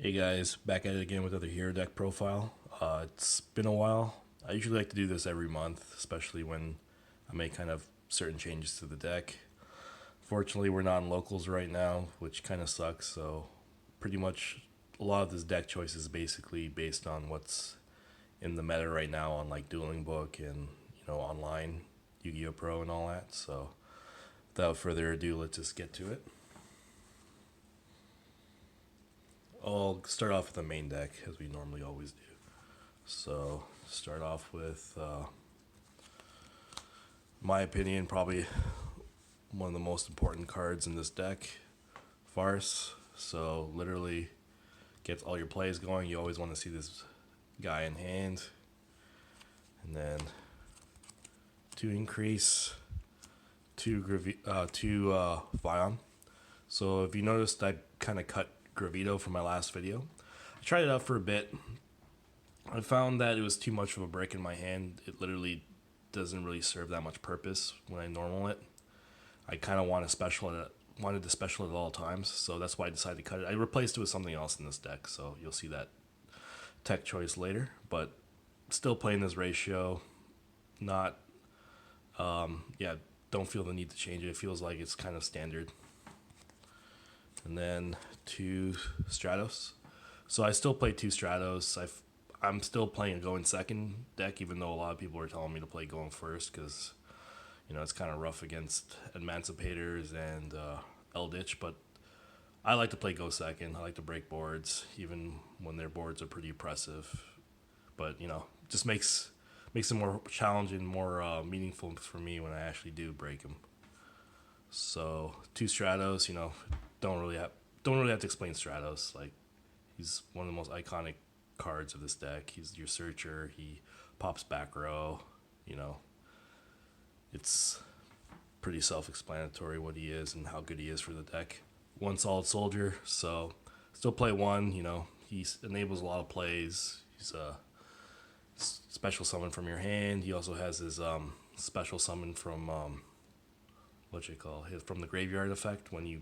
Hey guys, back at it again with another hero deck profile. It's been a while. I usually like to do this every month, especially when I make kind of certain changes to the deck. Fortunately, we're not in locals right now, which kind of sucks. So, pretty much a lot of this deck choice is basically based on what's in the meta right now on like Dueling Book and online Yu-Gi-Oh Pro and all that. So, without further ado, let's just get to it. I'll start off with the main deck as we normally always do. So, start off with, my opinion, probably one of the most important cards in this deck, Farce. So, literally gets all your plays going. You always want to see this guy in hand. And then, to increase, two Vion. So, if you noticed, I kind of cut Gravito from my last video. I tried it out for a bit. I found that it was too much of a break in my hand. It literally doesn't really serve that much purpose when I normal it. I kind of wanted to special it at all times, so that's why I decided to cut it. I replaced it with something else in this deck, so you'll see that tech choice later. But still playing this ratio, not, yeah, don't feel the need to change it. It feels like it's kind of standard. And then two Stratos. So I still play two Stratos. I'm still playing a going second deck, even though a lot of people are telling me to play going first because, it's kind of rough against Emancipators and Eldritch. But I like to play go second. I like to break boards, even when their boards are pretty oppressive. But, just makes it more challenging, more meaningful for me when I actually do break them. So two Stratos, don't really have to explain Stratos. Like, he's one of the most iconic cards of this deck. He's your searcher. He pops back row. It's pretty self-explanatory what he is and how good he is for the deck. One solid soldier, so still play one. He enables a lot of plays. He's a special summon from your hand. He also has his special summon from from the graveyard effect when you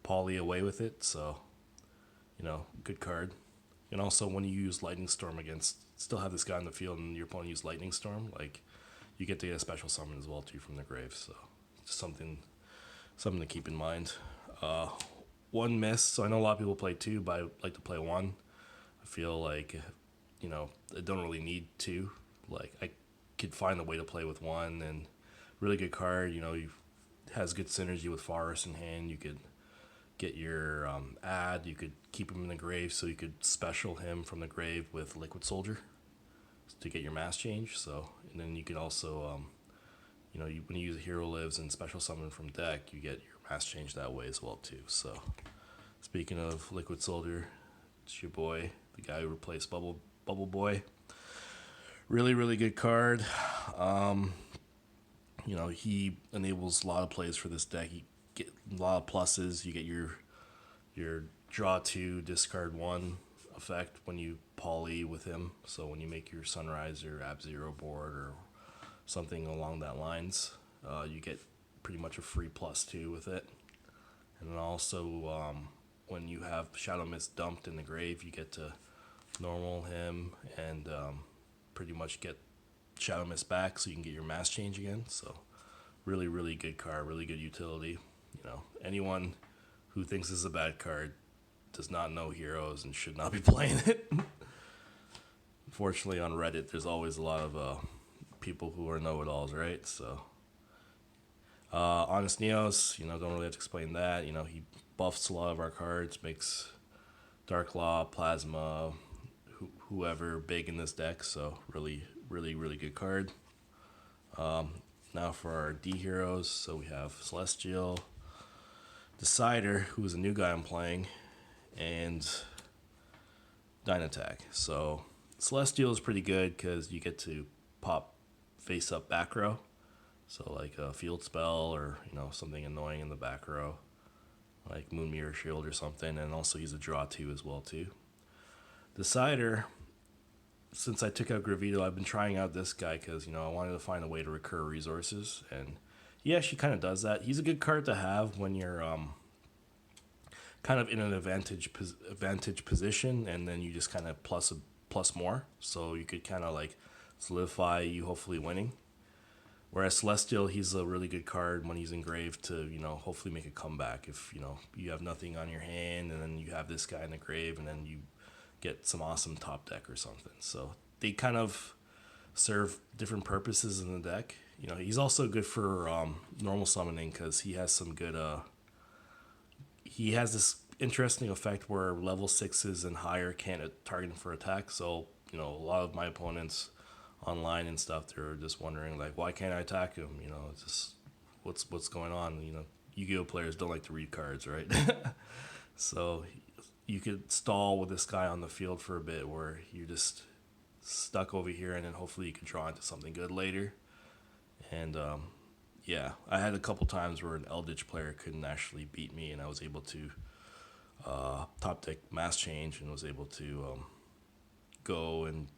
poly away with it. So good card. And also when you use Lightning Storm still have this guy in the field and your opponent use Lightning Storm, like you get to get a special summon as well too from the grave. So just something to keep in mind. One miss. So I know a lot of people play two, but I like to play one. I feel like I don't really need two. Like I could find a way to play with one, and really good card. He has good synergy with Forest in hand. You could get your ad. You could keep him in the grave, so you could special him from the grave with Liquid Soldier to get your mass change. So, and then you could also, when you use a Hero Lives and special summon from deck, you get your mass change that way as well too. So, speaking of Liquid Soldier, it's your boy, the guy who replaced Bubble Boy. Really, really good card. He enables a lot of plays for this deck. You get a lot of pluses. You get your draw two, discard one effect when you poly with him. So when you make your Sunrise or Ab Zero board or something along that lines, you get pretty much a free +2 with it. And then also when you have Shadow Mist dumped in the grave, you get to normal him and pretty much get Shadow Mist back so you can get your mass change again. So really, really good card, really good utility. Anyone who thinks this is a bad card does not know Heroes and should not be playing it. Unfortunately, on Reddit, there's always a lot of people who are know-it-alls, right? So, Honest Neos, don't really have to explain that. He buffs a lot of our cards, makes Dark Law, Plasma, whoever big in this deck. So, really, really, really good card. Now for our D heroes, so we have Celestial, Decider, who is a new guy I'm playing, and Dynattack. So Celestial is pretty good because you get to pop face up back row. So like a field spell or something annoying in the back row, like Moon Mirror Shield or something, and also he's a draw two as well too. Decider, since I took out Gravito, I've been trying out this guy because I wanted to find a way to recur resources, and he actually kind of does that. He's a good card to have when you're kind of in an advantage position, and then you just kind of plus more, so you could kind of like solidify you hopefully winning. Whereas Celestial, he's a really good card when he's engraved to, hopefully make a comeback. If, you have nothing on your hand and then you have this guy in the grave and then you get some awesome top deck or something. So they kind of serve different purposes in the deck. He's also good for normal summoning because he has some good, he has this interesting effect where level 6s and higher can't target him for attack. So, a lot of my opponents online and stuff, they're just wondering like, why can't I attack him? It's just what's going on. Yu-Gi-Oh players don't like to read cards, right? So you could stall with this guy on the field for a bit where you're just stuck over here, and then hopefully you can draw into something good later. And yeah, I had a couple times where an Eldritch player couldn't actually beat me, and I was able to top deck mass change and was able to go and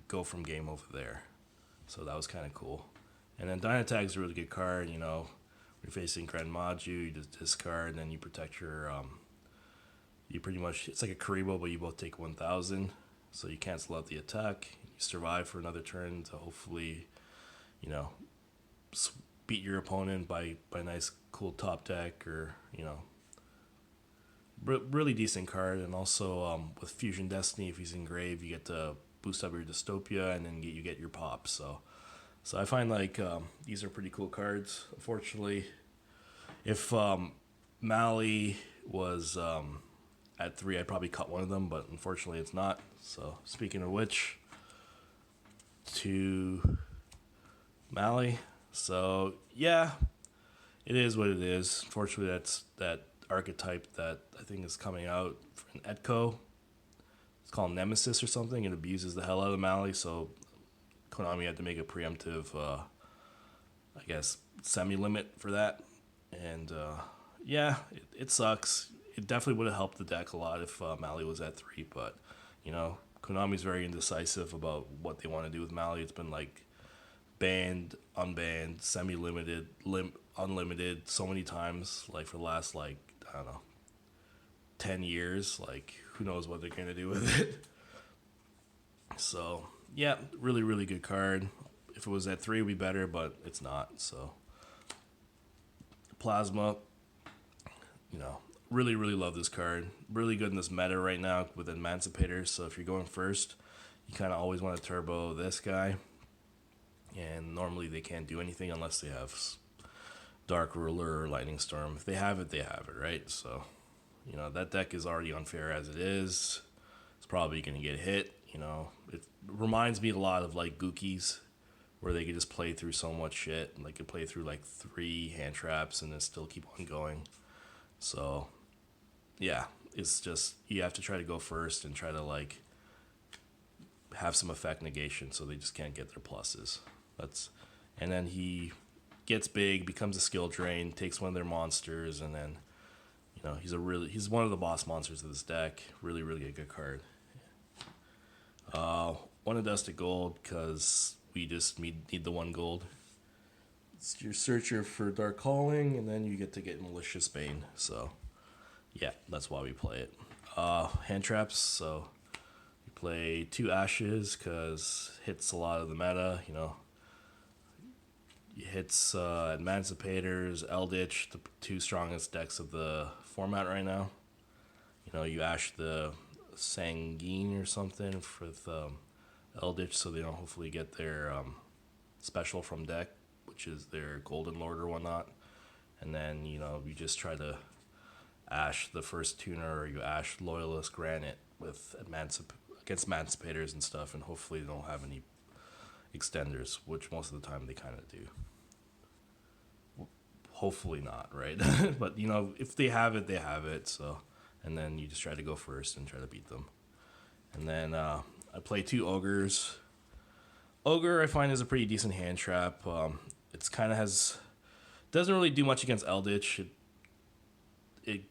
go from game over there. So that was kind of cool. And then Dynatag's a really good card. You're facing Grand Maju, you just discard, and then you protect your. You pretty much, it's like a Karibo, but you both take 1,000. So you cancel out the attack. You survive for another turn to hopefully, beat your opponent by nice, cool top deck or, really decent card. And also with Fusion Destiny, if he's engraved, you get to boost up your Dystopia and then you get your pop. So I find like these are pretty cool cards. Unfortunately, if Mali was at 3, I'd probably cut one of them, but unfortunately it's not. So speaking of which, to Mali. So yeah, it is what it is. Unfortunately, that's that archetype that I think is coming out in Etco. It's called Nemesis or something. It abuses the hell out of Mali, so Konami had to make a preemptive, I guess, semi-limit for that. And yeah, it sucks. It definitely would have helped the deck a lot if Mali was at 3, but, Konami's very indecisive about what they want to do with Mali. It's been like banned, unbanned, semi-limited, unlimited so many times, like for the last, like, I don't know, 10 years. Like, who knows what they're going to do with it. So, yeah, really, really good card. If it was at 3, it would be better, but it's not. So, Plasma, really, really love this card. Really good in this meta right now with Emancipators. So if you're going first, you kind of always want to turbo this guy. And normally they can't do anything unless they have Dark Ruler or Lightning Storm. If they have it, right? So, that deck is already unfair as it is. It's probably going to get hit. It reminds me a lot of like Gookies, where they could just play through so much shit. And they could play through like 3 hand traps and then still keep on going. So, yeah, it's just, you have to try to go first and try to like have some effect negation so they just can't get their pluses. And then he gets big, becomes a skill drain, takes one of their monsters, and then, he's one of the boss monsters of this deck. Really, really a good card. Want to dust a gold because we just need the 1 gold. It's your searcher for Dark Calling, and then you get to get Malicious Bane. So, yeah, that's why we play it. Hand traps, so you play 2 Ashes because hits a lot of the meta, Hits Emancipators, Eldritch, the 2 strongest decks of the format right now. You Ash the Sanguine or something with Eldritch, so they don't hopefully get their special from deck, which is their Golden Lord or whatnot. And then, you just try to Ash the first tuner, or you Ash Loyalist Granite with against Emancipators and stuff, and hopefully they don't have any extenders, which most of the time they kind of do. Hopefully not, right? But, if they have it, they have it. So, and then you just try to go first and try to beat them. And then I play 2 Ogres. Ogre, I find, is a pretty decent hand trap. It's kind of doesn't really do much against Eldritch. It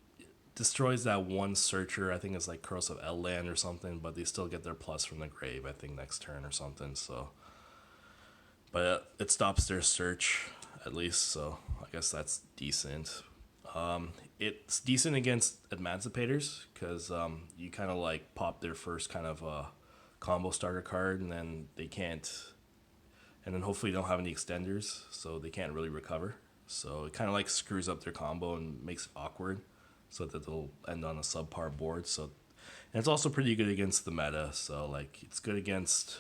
destroys that 1 searcher. I think it's like Corrosive Eldland or something, but they still get their plus from the grave, I think, next turn or something. So, but it stops their search, at least, so I guess that's decent. It's decent against emancipators because you kind of like pop their first kind of combo starter card, and then they can't, and then hopefully they don't have any extenders, so they can't really recover. So it kind of like screws up their combo and makes it awkward, so that they'll end on a subpar board. So, and it's also pretty good against the meta. So like it's good against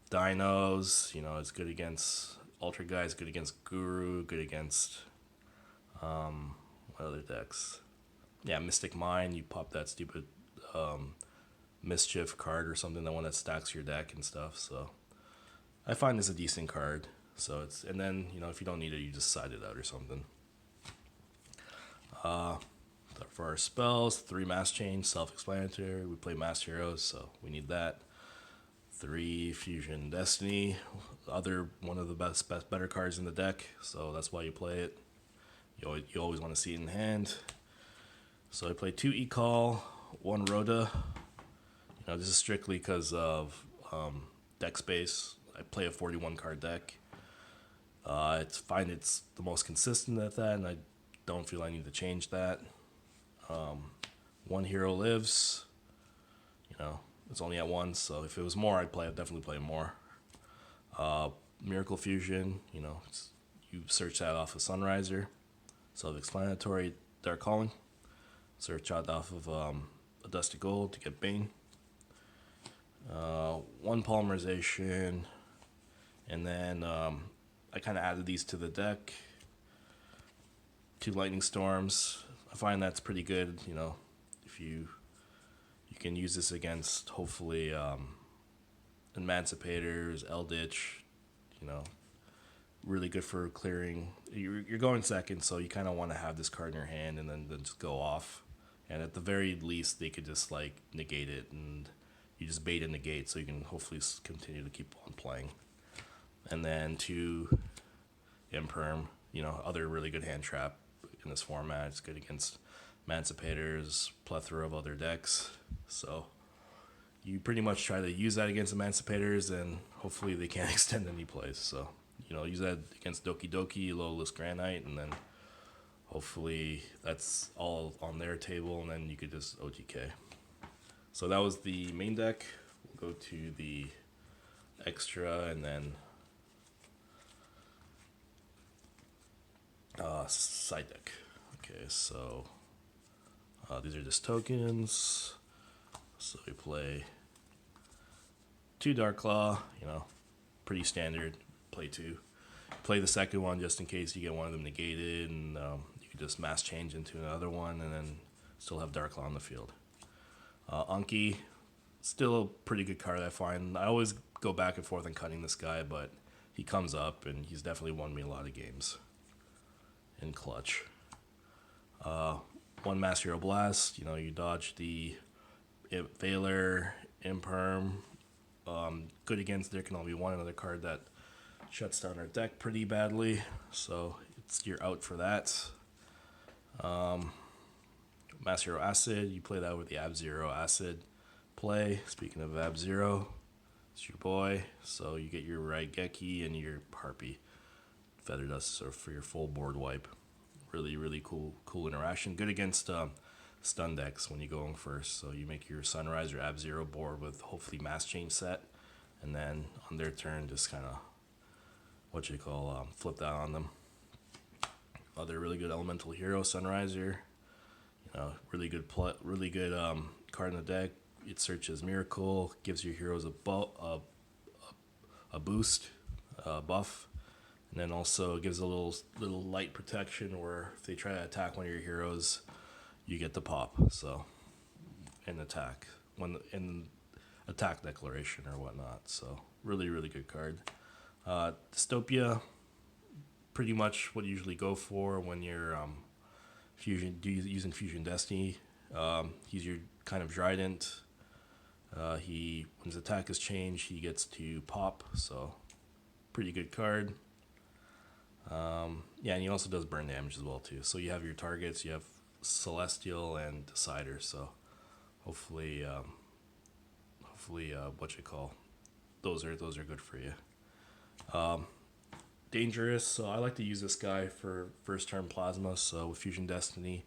dinos. You know, it's good against ultra guys. Good against guru. Good against what other decks? Yeah, Mystic Mine. You pop that stupid mischief card or something, the one that stacks your deck and stuff. So I find this a decent card. So it's, and then you know if you don't need it, you just side it out or something. For our spells, 3 Mass Change, self-explanatory. We play Mass Heroes, so we need that. 3 Fusion Destiny, other one of the better cards in the deck. So that's why you play it. You always want to see it in hand. So I play 2 E-Call, 1 Rhoda. You know, this is strictly because of deck space. I play a 41 card deck. I find it's the most consistent at that, and I don't feel I need to change that. 1 Hero Lives. You know, it's only at 1, so if it was more, I'd definitely play more. Miracle Fusion. You know, you search that off of Sunriser. Self-explanatory. Dark Calling. Search out off of a Dusty Gold to get Bane. 1 Polymerization, and then I kind of added these to the deck. 2 Lightning Storms. I find that's pretty good. You know, if you can use this against hopefully Emancipators, Eldritch. You know, really good for clearing. You're going second, so you kind of want to have this card in your hand and then just go off. And at the very least, they could just like negate it, and you just bait and negate, so you can hopefully continue to keep on playing. And then 2 Imperm, you know, other really good hand trap in this format. It's good against Emancipators, plethora of other decks. So you pretty much try to use that against Emancipators, and hopefully they can't extend any plays. So, you know, use that against Doki Doki, Lowless Granite, and then hopefully that's all on their table, and then you could just OTK. So that was the main deck. We'll go to the extra, and then side deck. Okay, so these are just tokens. So we play 2 Dark Claw, you know, pretty standard. Play 2. Play the second one just in case you get one of them negated, and you can just mass change into another one, and then still have Dark Claw on the field. Anki, still a pretty good card, I find. I always go back and forth on cutting this guy, but he comes up, and he's definitely won me a lot of games in clutch. 1 Mass Hero Blast, you know, you dodge the Veiler, Imperm. Good against, there can only be one other card that shuts down our deck pretty badly, so you're out for that. Mass Hero Acid, you play that with the Ab-Zero Acid play. Speaking of Ab-Zero, it's your boy, so you get your Raigeki and your Harpy Feather Dust so for your full board wipe. Really, really cool interaction. Good against stun decks when you go in first, so you make your Sunrise or Ab-Zero board with hopefully Mass Change set, and then on their turn just kind of flip that on them. Other really good elemental hero, Sunriser. You know, really good card in the deck. It searches Miracle, gives your heroes a boost, buff, and then also gives a little light protection where if they try to attack one of your heroes, you get the pop. So, in attack declaration or whatnot. So really, really good card. Dystopia, pretty much what you usually go for when you're using Fusion Destiny. He's your kind of Trident. When his attack is changed, he gets to pop, so pretty good card. Yeah, and he also does burn damage as well too. So you have your targets, you have Celestial and Decider, so hopefully those are good for you. Dangerous, so I like to use this guy for first turn plasma. So with Fusion Destiny,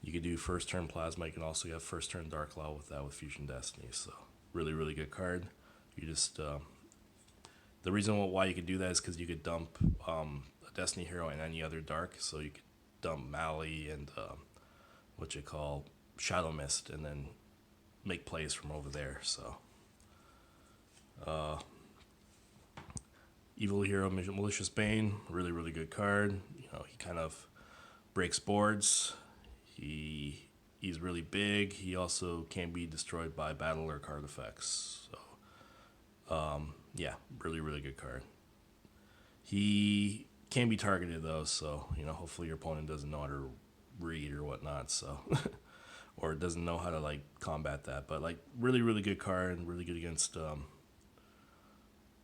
You could do first turn Plasma. You can also get first turn Dark Law with that with Fusion Destiny. So really, really good card. You just the reason why you could do that is because you could dump a Destiny hero and any other Dark. So you could dump Mali and what you call Shadow Mist, and then make plays from over there. So Evil Hero Malicious Bane, really, really good card. You know, he kind of breaks boards. He's really big. He also can be destroyed by battle or card effects. So yeah, really, really good card. He can be targeted though, so you know, hopefully your opponent doesn't know how to read or whatnot. So or doesn't know how to like combat that. But like really, really good card and really good against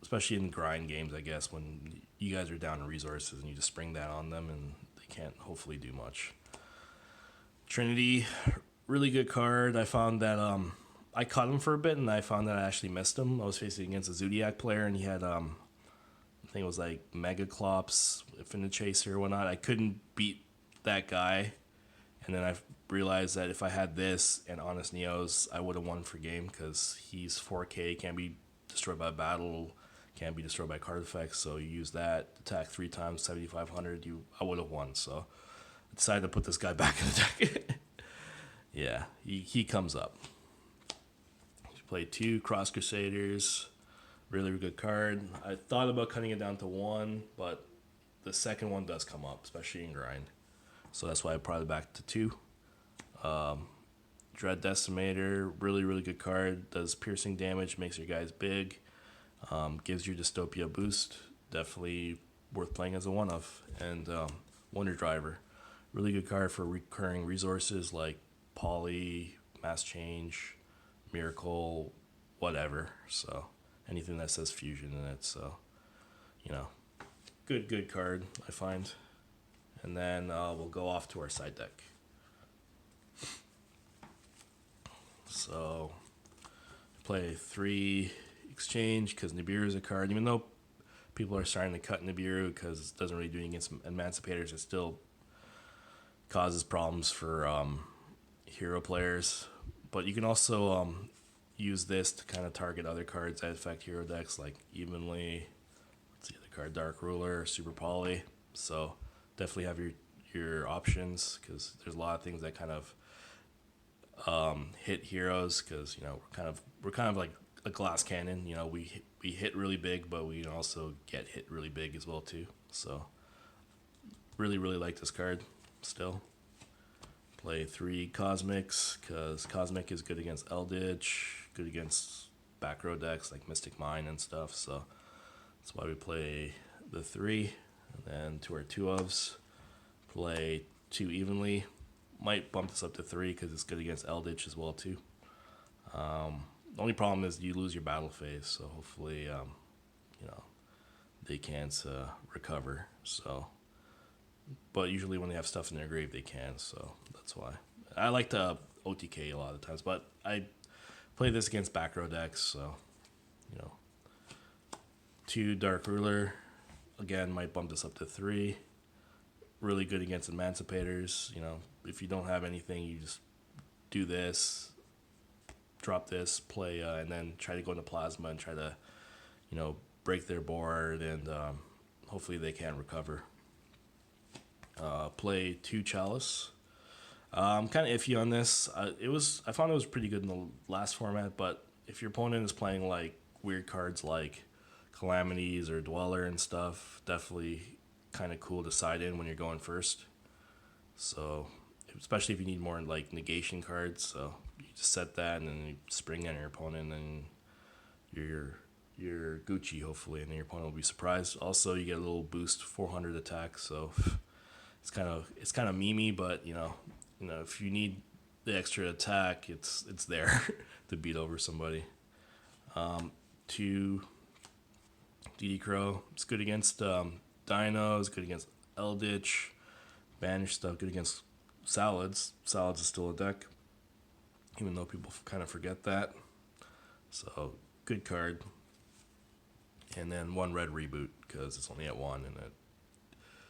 especially in grind games, I guess, when you guys are down in resources and you just spring that on them and they can't hopefully do much. Trinity, really good card. I found that I caught him for a bit and I found that I actually missed him. I was facing against a Zodiac player and he had I think it was like Mega Clops, Infinite Chaser or whatnot. I couldn't beat that guy. And then I realized that if I had this and Honest Neos, I would have won for game because he's 4K, can't be destroyed by battle, can't be destroyed by card effects. So you use that, attack 3 times, 7,500, I would have won. So I decided to put this guy back in the deck. Yeah, he comes up. You play 2 Cross Crusaders, really good card. I thought about cutting it down to 1, but the second one does come up, especially in grind. So that's why I brought it back to 2. Dread Decimator, really, really good card. Does piercing damage, makes your guys big. Gives you Dystopia boost. Definitely worth playing as a one-of. And Wonder Driver, really good card for recurring resources like Poly, Mass Change, Miracle, whatever. So anything that says fusion in it. So, you know, good card, I find. And then we'll go off to our side deck. So, play 3 Exchange because Nibiru is a card. Even though people are starting to cut Nibiru because it doesn't really do anything against Emancipators, it still causes problems for hero players. But you can also use this to kind of target other cards that affect hero decks, like Evenly, let's see the card, Dark Ruler, Super Poly. So definitely have your options because there's a lot of things that kind of hit heroes because you know we're kind of like a glass cannon. You know, we hit really big, but we can also get hit really big as well too. So really like this card still. Play 3 Cosmics because Cosmic is good against Eldritch, good against back row decks like Mystic Mine and stuff. So that's why we play the 3. And then to our 2-ofs, play 2 Evenly. Might bump this up to 3 because it's good against Eldritch as well too. The only problem is you lose your battle phase, so hopefully you know, they can't recover. So, but usually when they have stuff in their grave, they can. So that's why I like to OTK a lot of times. But I play this against back row decks, so you know, 2 Dark Ruler again might bump this up to 3. Really good against Emancipators. You know, if you don't have anything, you just do this, drop this, play, and then try to go into Plasma and try to, you know, break their board, and hopefully they can recover. Play 2 Chalice. I'm kind of iffy on this. I found it was pretty good in the last format, but if your opponent is playing like weird cards like Calamities or Dweller and stuff, definitely kind of cool to side in when you're going first. So especially if you need more like negation cards, so you just set that and then you spring on your opponent and you're Gucci hopefully, and then your opponent will be surprised. Also, you get a little boost 400 attack, so it's kind of memey, but you know if you need the extra attack, it's there to beat over somebody. 2 DD Crow, it's good against Dino, it's good against Eldritch, Banish stuff, good against Salads. Salads is still a deck, even though people kind of forget that. So good card. And then 1 red reboot because it's only at 1, and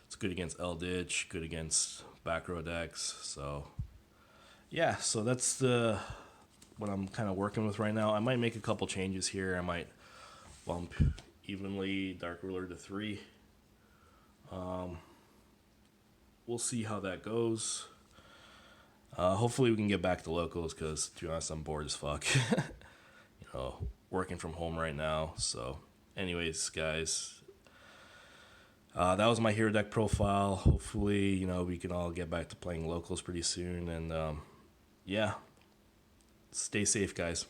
it's good against Eldritch, good against back row decks. So yeah, so that's the what I'm kind of working with right now. I might make a couple changes here. I might bump evenly Dark Ruler to 3. We'll see how that goes. Hopefully we can get back to locals because, to be honest, I'm bored as fuck. Working from home right now. So, anyways, guys, that was my hero deck profile. Hopefully, we can all get back to playing locals pretty soon. And yeah, stay safe, guys.